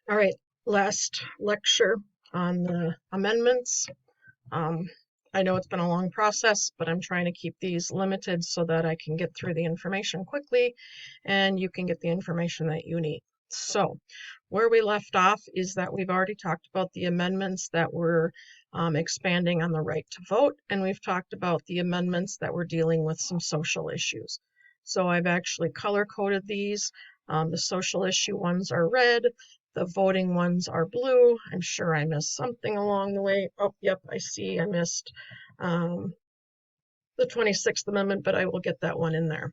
All right, last lecture on the amendments. Um, I know it's been a long process, but I'm trying to keep these limited so that I can get through the information quickly and you can get the information that you need. So where we left off is that we've already talked about the amendments that were expanding on the right to vote, and we've talked about the amendments that were dealing with some social issues. So I've actually color coded these. The social issue ones are red, the voting ones are blue. I'm sure I missed something along the way. Oh, yep, I see I missed um, the 26th Amendment, but I will get that one in there.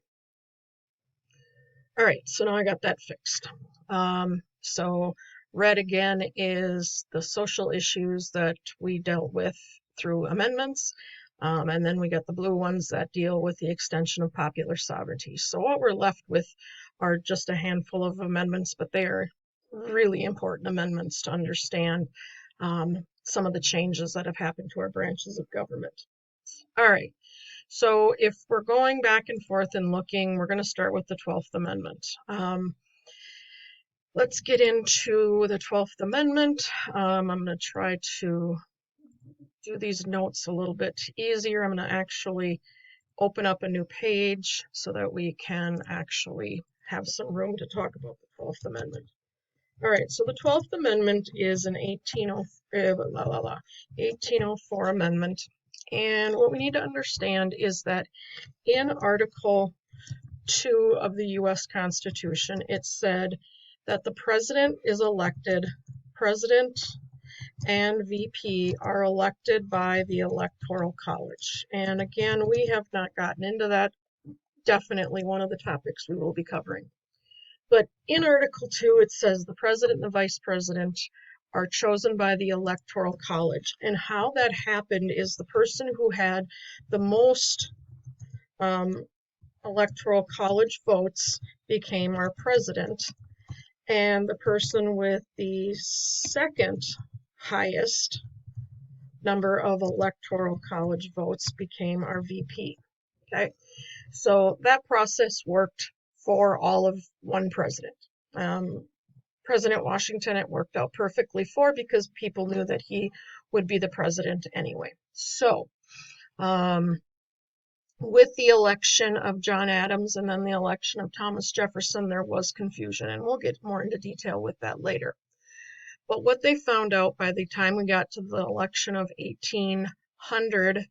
All right, so now I got that fixed. So red again is the social issues that we dealt with through amendments. And then we got the blue ones that deal with the extension of popular sovereignty. So what we're left with are just a handful of amendments, but they are really important amendments to understand some of the changes that have happened to our branches of government. All right, so if we're going back and forth and looking, we're going to start with the 12th Amendment. Let's get into the 12th Amendment. I'm going to try to do these notes a little bit easier. I'm going to actually open up a new page so that we can actually have some room to talk about the 12th Amendment. All right, so the 12th Amendment is an 1804 amendment. And what we need to understand is that in Article 2 of the U.S. Constitution, it said that the president is elected, president and VP are elected by the Electoral College. And again, we have not gotten into that. Definitely one of the topics we will be covering. But in Article 2, it says the president and the vice president are chosen by the Electoral College. And how that happened is the person who had the most Electoral College votes became our president. And the person with the second highest number of Electoral College votes became our VP. Okay, so that process worked for all of one president. President Washington, it worked out perfectly for because people knew that he would be the president anyway. So, with the election of John Adams and then the election of Thomas Jefferson, there was confusion, and we'll get more into detail with that later. But what they found out by the time we got to the election of 1800,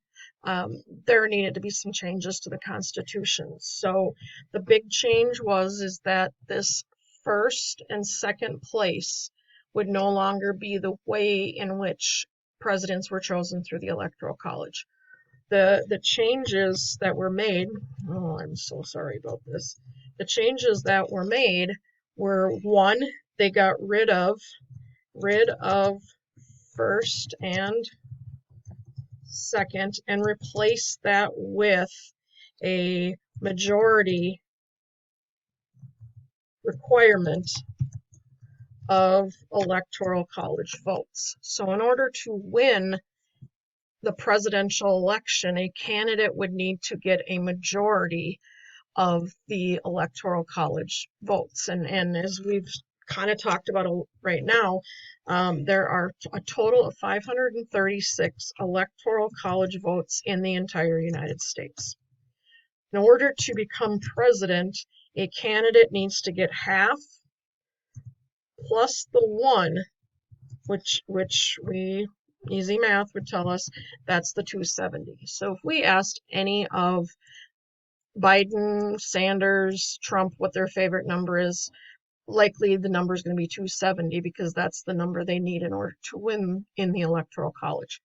there needed to be some changes to the Constitution. So the big change is that this first and second place would no longer be the way in which presidents were chosen through the Electoral College. The changes that were made, oh, I'm so sorry about this. The changes that were made were, one, they got rid of first and second and replaced that with a majority requirement of Electoral College votes. So in order to win the presidential election, a candidate would need to get a majority of the Electoral College votes. And as we've kind of talked about right now, there are a total of 536 Electoral College votes in the entire United States. In order to become president, a candidate needs to get half plus the one, which we, easy math would tell us, that's the 270. So if we asked any of Biden, Sanders, Trump what their favorite number is, likely the number is going to be 270 because that's the number they need in order to win in the Electoral College.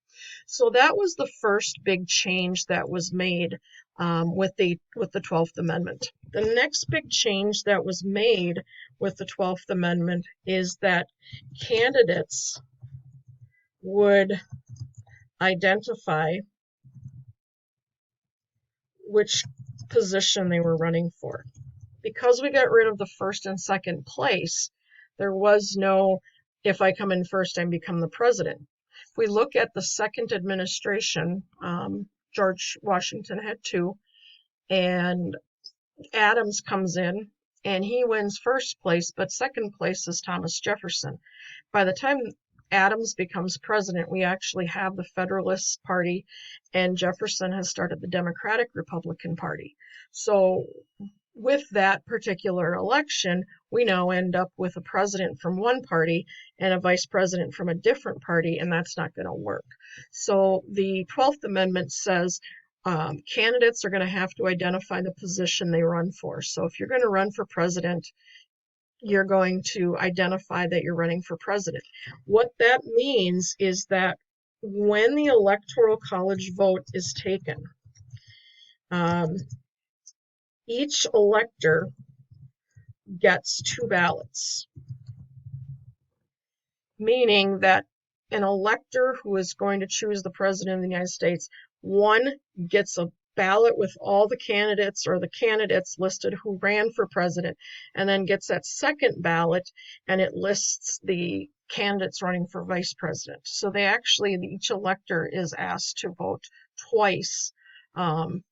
So that was the first big change that was made with the 12th Amendment. The next big change that was made with the 12th Amendment is that candidates would identify which position they were running for. Because we got rid of the first and second place, there was no, if I come in first, I become the president. If we look at the second administration, George Washington had two, and Adams comes in, and he wins first place, but second place is Thomas Jefferson. By the time Adams becomes president, we actually have the Federalist Party, and Jefferson has started the Democratic Republican Party. So with that particular election, we now end up with a president from one party and a vice president from a different party, and that's not going to work. So the 12th Amendment says candidates are going to have to identify the position they run for. So if you're going to run for president, you're going to identify that you're running for president. What that means is that when the Electoral College vote is taken, each elector gets 2 ballots, meaning that an elector who is going to choose the president of the United States, one gets a ballot with all the candidates or the candidates listed who ran for president, and then gets that second ballot and it lists the candidates running for vice president. So each elector is asked to vote twice,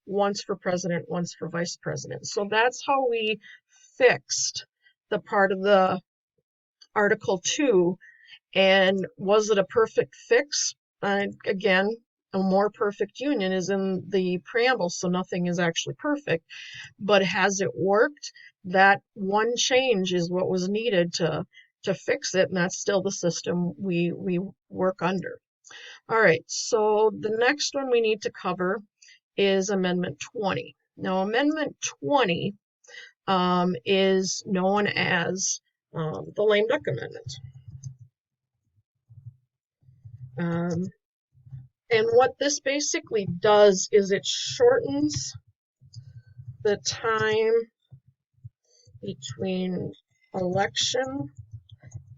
once for president, once for vice president. So that's how we fixed the part of the Article 2. And was it a perfect fix? Again, a more perfect union is in the preamble, so nothing is actually perfect. But has it worked? That one change is what was needed to fix it, and that's still the system we work under. All right, so the next one we need to cover is Amendment 20. Now, Amendment 20 is known as the lame duck amendment. And what this basically does is it shortens the time between election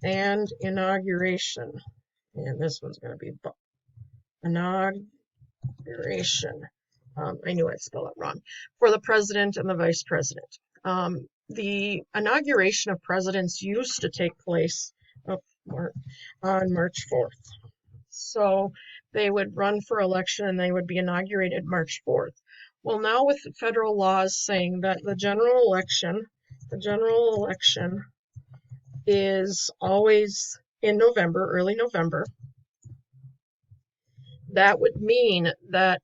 and inauguration. And this one's going to be inauguration. I knew I'd spell it wrong. For the president and the vice president. The inauguration of presidents used to take place on March 4th. So they would run for election and they would be inaugurated March 4th. Well, now with federal laws saying that the general election is always in November, early November, that would mean that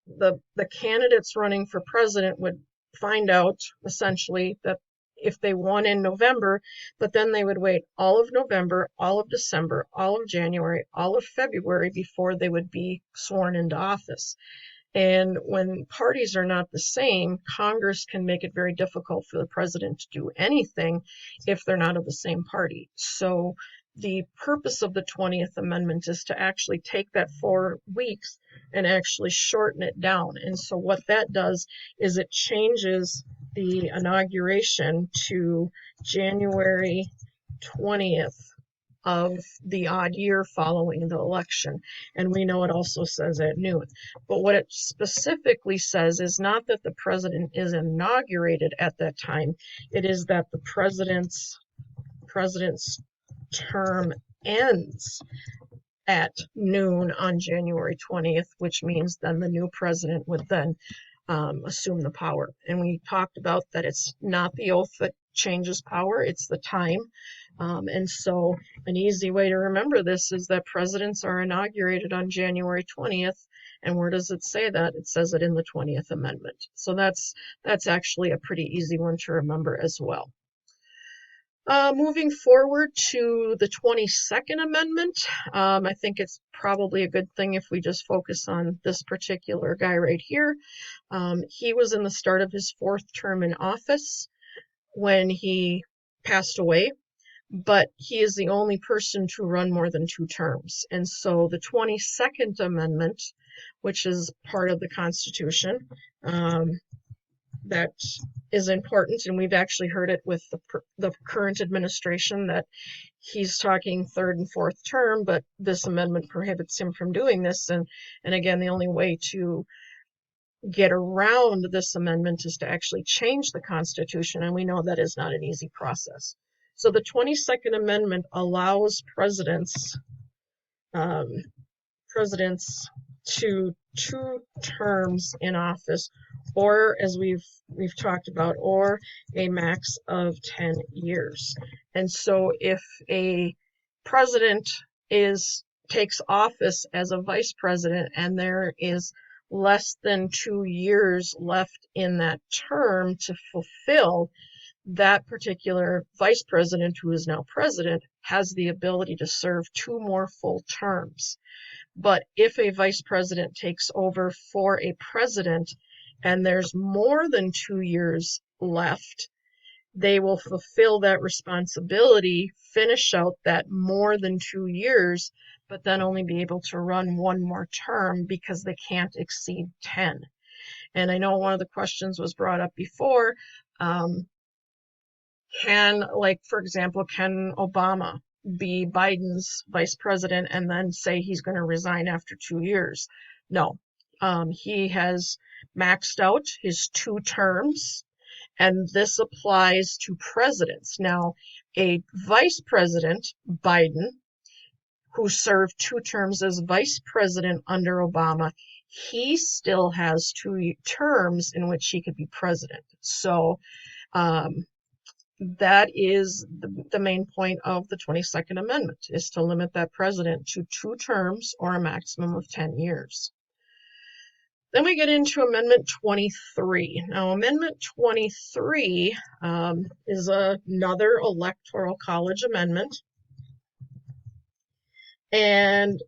the candidates running for president would find out essentially that if they won in November, but then they would wait all of November, all of December, all of January, all of February before they would be sworn into office. And when parties are not the same, Congress can make it very difficult for the president to do anything if they're not of the same party. So the purpose of the 20th Amendment is to actually take that 4 weeks and actually shorten it down. And so what that does is it changes the inauguration to January 20th of the odd year following the election. And we know it also says at noon. But what it specifically says is not that the president is inaugurated at that time. It is that the president's term ends at noon on January 20th, which means then the new president would then assume the power. And we talked about that it's not the oath that changes power, it's the time. And so an easy way to remember this is that presidents are inaugurated on January 20th. And where does it say that? It says it in the 20th Amendment. So that's actually a pretty easy one to remember as well. Moving forward to the 22nd Amendment, I think it's probably a good thing if we just focus on this particular guy right here. He was in the start of his 4th term in office when he passed away, but he is the only person to run more than 2 terms. And so the 22nd Amendment, which is part of the Constitution, that is important, and we've actually heard it with the current administration that he's talking 3rd and 4th term, but this amendment prohibits him from doing this. And again, the only way to get around this amendment is to actually change the Constitution, and we know that is not an easy process. So the 22nd Amendment allows presidents to 2 terms in office or as we've talked about, or a max of 10 years. And so if a president takes office as a vice president and there is less than 2 years left in that term to fulfill, that particular vice president, who is now president, has the ability to serve 2 more full terms. But if a vice president takes over for a president and there's more than 2 years left, they will fulfill that responsibility, finish out that more than 2 years, but then only be able to run 1 more term because they can't exceed 10. And I know one of the questions was brought up before, for example, can Obama be Biden's vice president and then say he's going to resign after 2 years? No. He has maxed out his 2 terms, and this applies to presidents. Now, a vice president, Biden, who served 2 terms as vice president under Obama, he still has 2 terms in which he could be president. So, that is the main point of the 22nd Amendment, is to limit that president to 2 terms or a maximum of 10 years. Then we get into Amendment 23. Now, Amendment 23 is another Electoral College amendment. And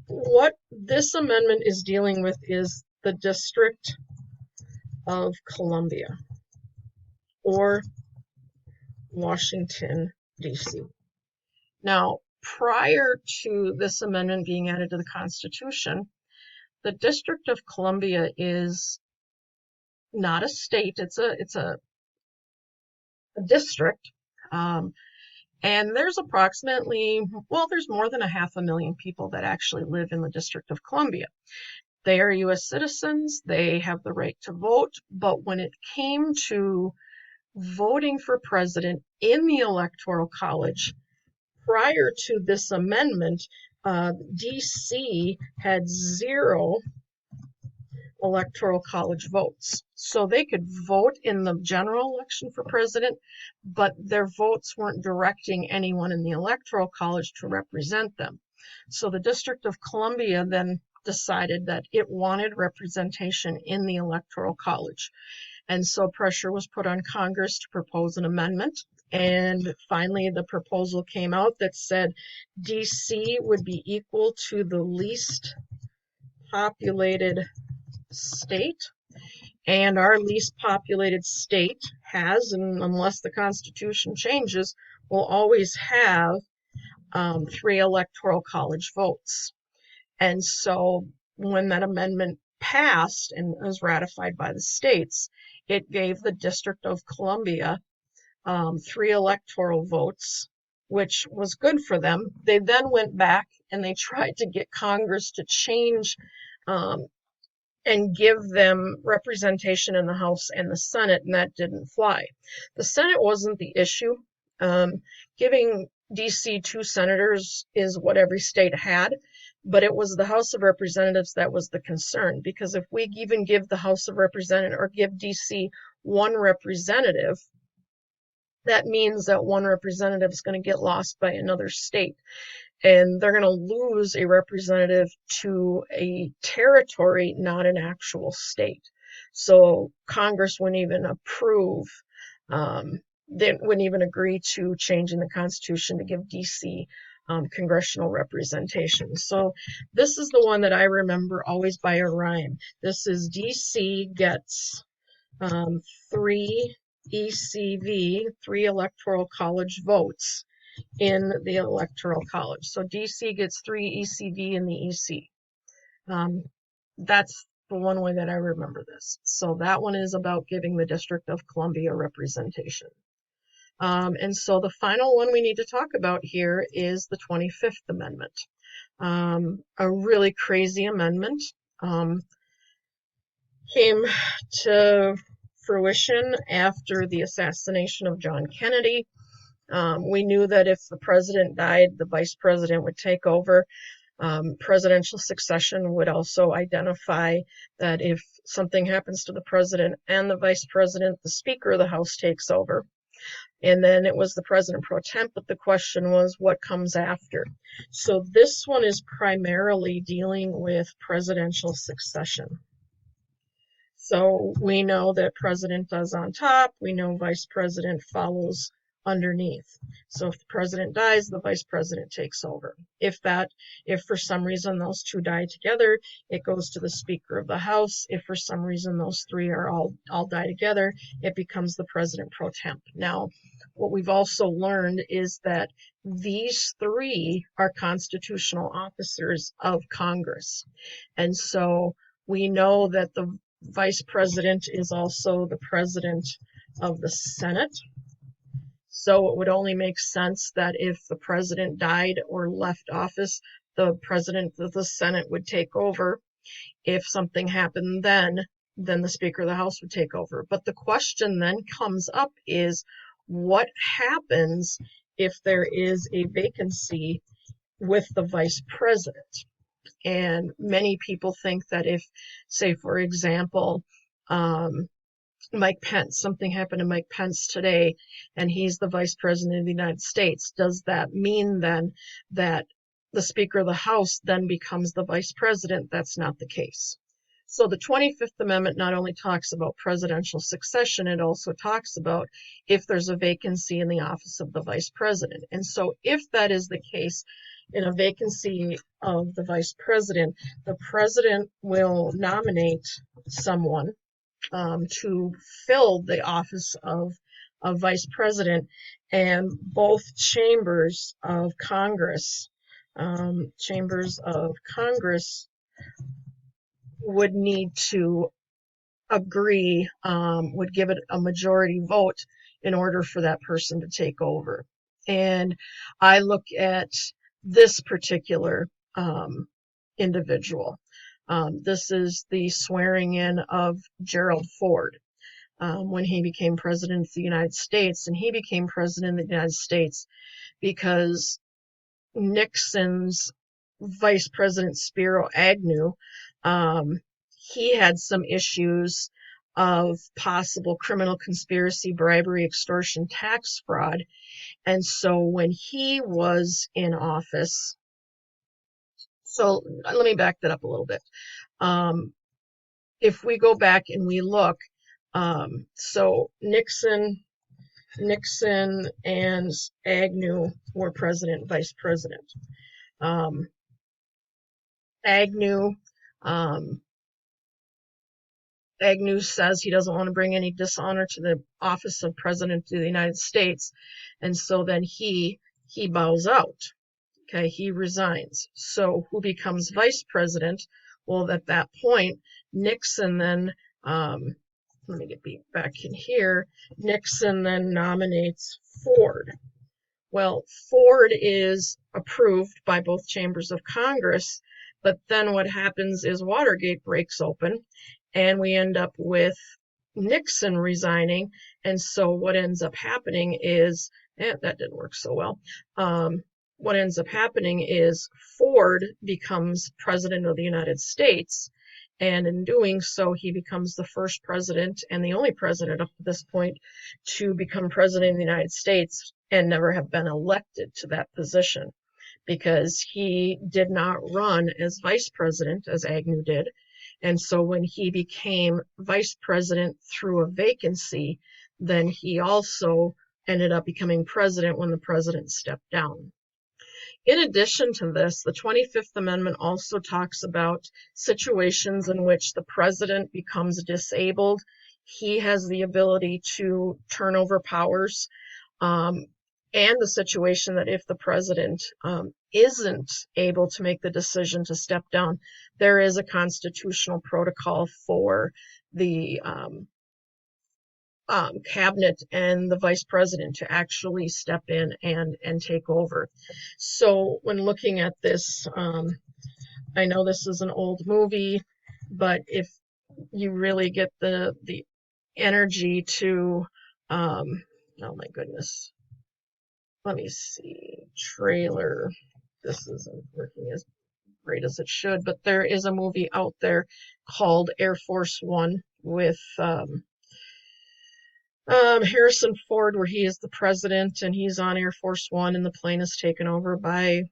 what this amendment is dealing with is the District of Columbia, or Washington, D.C. Now, prior to this amendment being added to the Constitution, the District of Columbia is not a state, it's a district, and there's approximately, there's more than 500,000 people that actually live in the District of Columbia. They are U.S. citizens, they have the right to vote, but when it came to voting for president in the Electoral College, prior to this amendment, D.C. had 0 Electoral College votes. So they could vote in the general election for president, but their votes weren't directing anyone in the Electoral College to represent them. So the District of Columbia then decided that it wanted representation in the Electoral College. And so pressure was put on Congress to propose an amendment. And finally, the proposal came out that said D.C. would be equal to the least populated state. And our least populated state has, and unless the Constitution changes, will always have 3 Electoral College votes. And so when that amendment passed and was ratified by the states, it gave the District of Columbia 3 electoral votes, which was good for them. They then went back and they tried to get Congress to change and give them representation in the House and the Senate, and that didn't fly. The Senate wasn't the issue. Giving D.C. 2 senators is what every state had, but it was the House of Representatives that was the concern, because if we even give the House of Representatives or give D.C. 1 representative, that means that 1 representative is going to get lost by another state, and they're going to lose a representative to a territory, not an actual state. So Congress wouldn't even approve, they wouldn't even agree to changing the Constitution to give D.C. Congressional representation. So this is the one that I remember always by a rhyme. This is D.C. gets 3 ECV, 3 Electoral College votes in the Electoral College. So D.C. gets 3 ECV in the EC. That's the one way that I remember this. So that one is about giving the District of Columbia representation. And so the final one we need to talk about here is the 25th Amendment. A really crazy amendment. Came to fruition after the assassination of John Kennedy. We knew that if the president died, the vice president would take over. Presidential succession would also identify that if something happens to the president and the vice president, the Speaker of the House takes over. And then it was the president pro temp, but the question was what comes after. So this one is primarily dealing with presidential succession. So we know that president does on top, we know vice president follows underneath. So if the president dies, the vice president takes over. If for some reason those two die together, it goes to the Speaker of the House. If for some reason those three are all die together, it becomes the president pro temp. Now, what we've also learned is that these three are constitutional officers of Congress. And so we know that the vice president is also the president of the Senate. So it would only make sense that if the president died or left office, the president of the Senate would take over. If something happened then the Speaker of the House would take over. But the question then comes up is what happens if there is a vacancy with the vice president? And many people think that if, say, for example, Mike Pence, something happened to Mike Pence today, and he's the vice president of the United States, does that mean then that the Speaker of the House then becomes the vice president? That's not the case. So the 25th Amendment not only talks about presidential succession, it also talks about if there's a vacancy in the office of the vice president. And so if that is the case, in a vacancy of the vice president, the president will nominate someone to fill the office of vice president, and both chambers of Congress would need to agree, would give it a majority vote in order for that person to take over. And I look at this particular individual. This is the swearing in of Gerald Ford when he became president of the United States. And he became president of the United States because Nixon's Vice President Spiro Agnew, he had some issues of possible criminal conspiracy, bribery, extortion, tax fraud. And so when he was in office, so let me back that up a little bit. If we go back and we look, so Nixon and Agnew were president, vice president. Agnew says he doesn't want to bring any dishonor to the office of president of the United States, and so then he bows out. Okay, he resigns. So who becomes vice president? Well, at that point, Nixon then, let me get back in here, Nixon then nominates Ford. Well, Ford is approved by both chambers of Congress, but then what happens is Watergate breaks open, and we end up with Nixon resigning, and so what ends up happening is, that didn't work so well, what ends up happening is Ford becomes president of the United States, and in doing so, he becomes the first president and the only president up to this point to become president of the United States and never have been elected to that position, because he did not run as vice president as Agnew did. And so when he became vice president through a vacancy, then he also ended up becoming president when the president stepped down. In addition to this, the 25th Amendment also talks about situations in which the president becomes disabled. He has the ability to turn over powers, and the situation that if the president isn't able to make the decision to step down, there is a constitutional protocol for the cabinet and the vice president to actually step in and take over. So when looking at this, I know this is an old movie, but if you really get the energy to, oh my goodness, let me see, trailer, this isn't working as great as it should, but there is a movie out there called Air Force One with Harrison Ford, where he is the president and he's on Air Force One and the plane is taken over by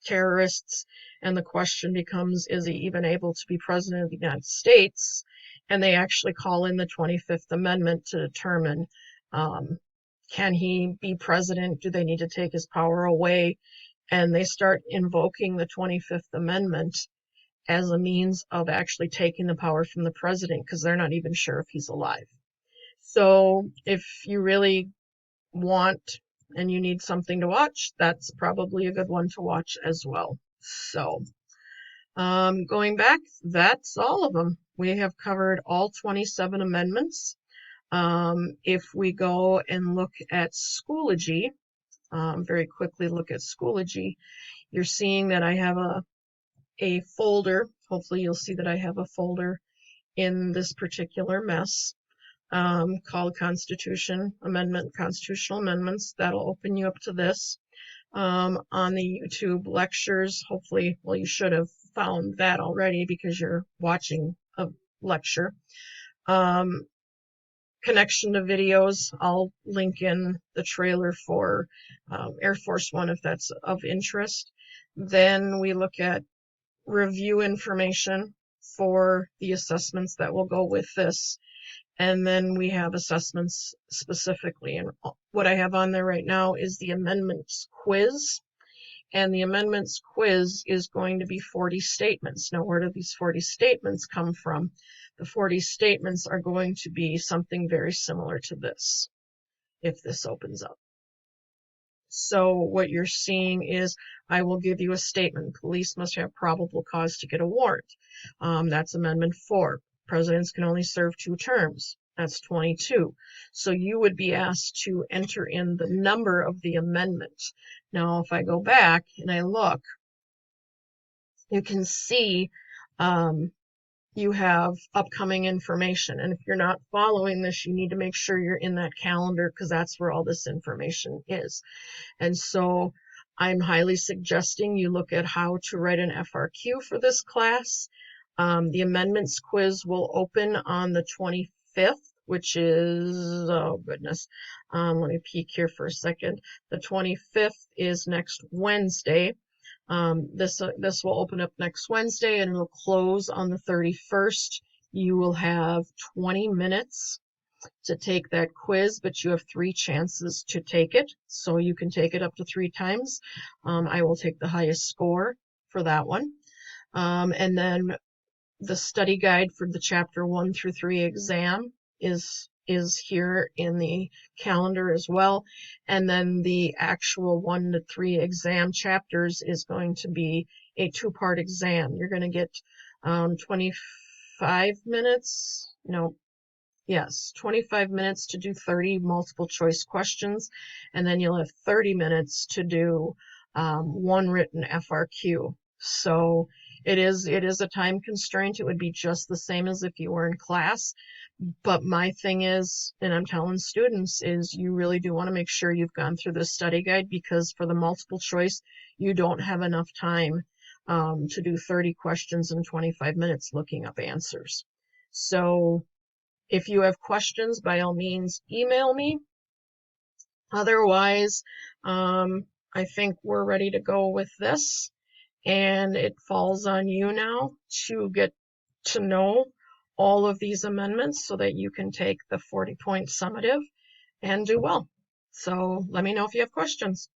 terrorists. And the question becomes, is he even able to be president of the United States? And they actually call in the 25th Amendment to determine, can he be president? Do they need to take his power away? And they start invoking the 25th Amendment as a means of actually taking the power from the president, because they're not even sure if he's alive. So if you really want and you need something to watch, that's probably a good one to watch as well. So going back, that's all of them. We have covered all 27 amendments. If we go and look at Schoology, very quickly look at Schoology, you're seeing that I have a folder. Hopefully you'll see that I have a folder in this particular mess called Constitutional Amendments. That'll open you up to this. On the YouTube lectures, hopefully, well, you should have found that already because you're watching a lecture. Connection to videos, I'll link in the trailer for Air Force One if that's of interest. Then we look at review information for the assessments that will go with this. And then we have assessments specifically. And what I have on there right now is the amendments quiz. And the amendments quiz is going to be 40 statements. Now, where do these 40 statements come from? The 40 statements are going to be something very similar to this, if this opens up. So what you're seeing is, I will give you a statement. Police must have probable cause to get a warrant. That's Amendment 4. Presidents can only serve 2 terms. That's 22. So you would be asked to enter in the number of the amendment. Now, if I go back and I look, you can see you have upcoming information. And if you're not following this, you need to make sure you're in that calendar, because that's where all this information is. And so I'm highly suggesting you look at how to write an FRQ for this class. The amendments quiz will open on the 25th, which is, oh goodness, let me peek here for a second. The 25th is next Wednesday. This will open up next Wednesday and it'll close on the 31st. You will have 20 minutes to take that quiz, but you have 3 chances to take it. So you can take it up to 3 times. I will take the highest score for that one. And then the study guide for the chapter 1 through 3 exam is here in the calendar as well. And then the actual 1 to 3 exam chapters is going to be a 2-part exam. You're going to get 25 minutes, no, yes, 25 minutes to do 30 multiple choice questions, and then you'll have 30 minutes to do 1 written FRQ. So it is a time constraint. It would be just the same as if you were in class. But my thing is, and I'm telling students, is you really do want to make sure you've gone through this study guide, because for the multiple choice, you don't have enough time to do 30 questions in 25 minutes looking up answers. So if you have questions, by all means, email me. Otherwise, I think we're ready to go with this. And it falls on you now to get to know all of these amendments so that you can take the 40-point summative and do well. So let me know if you have questions.